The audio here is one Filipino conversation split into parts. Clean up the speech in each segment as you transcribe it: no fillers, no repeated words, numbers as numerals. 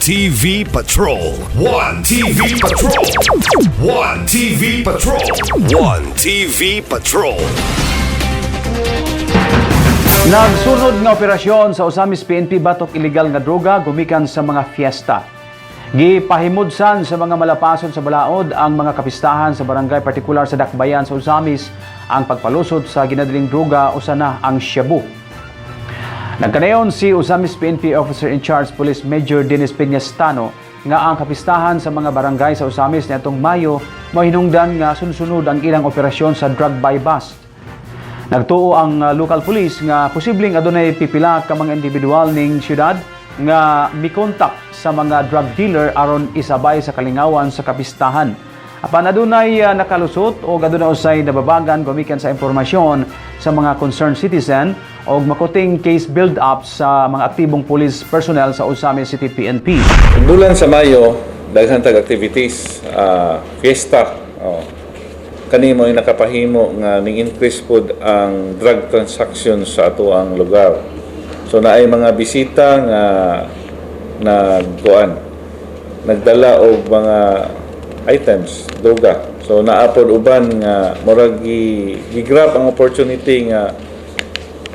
TV Patrol. One TV Patrol. One TV Patrol. One TV Patrol. Nagsunod nga operasyon sa Osamis PNP batok illegal nga droga gumikan sa mga fiesta. Gipahimudsan sa mga malapason sa balaod ang mga kapistahan sa barangay partikular sa Dakbayan sa Osamis ang pagpalusot sa ginadaling droga o sana ang shabu. Nagkanayon si Osamis PNP Officer in Charge Police Major Dennis Peñastano nga ang kapistahan sa mga barangay sa Osamis nitong Mayo mahinungdan nga sunod-sunod ang ilang operasyon sa drug buy bust. Nagtuo ang local police nga posibleng adunay pipila ka mga individual ning syudad nga mikontak sa mga drug dealer aron isabay sa kalingawan sa kapistahan. Apan adunay nakalusot o adunay usay nababagan gumikan sa impormasyon sa mga concerned citizen o makuting case build-up sa mga aktibong police personnel sa Osamis City PNP. Bulan sa Mayo, daghan tag activities, fiesta. Kani mo nakapahimo nga ning increase pod ang drug transaction sa ato ang lugar. So naay mga bisita nga nagdala og mga items, droga. So naapod uban nga murag gi-grab ang opportunity nga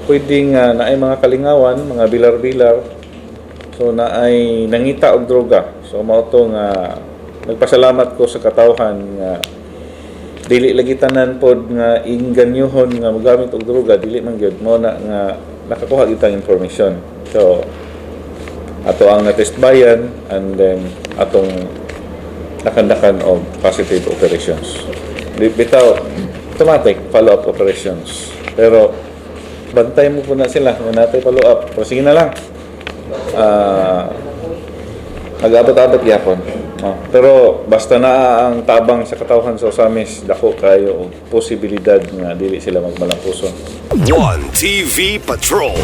pwedeng naay mga kalingawan, mga bilar-bilar. So naay nangita og droga. So mao to nga nagpasalamat ko sa katawhan nga dili lagi tanan pod nga inganyohon nga magamit og droga, dili man gyud mo na nga nakakuha gyud tang information. So ato ang na-test bayan and then atong nakandakan og positive operations. Bitaw automatic follow-up operations. Pero bantay mo po na sila nga natay follow-up. Pero sige na lang. Nag-abot-abot gyapon. Pero basta na ang tabang sa katawhan sa Osamis, dako kayo og posibilidad nga dili sila magmalampuson. One TV Patrol.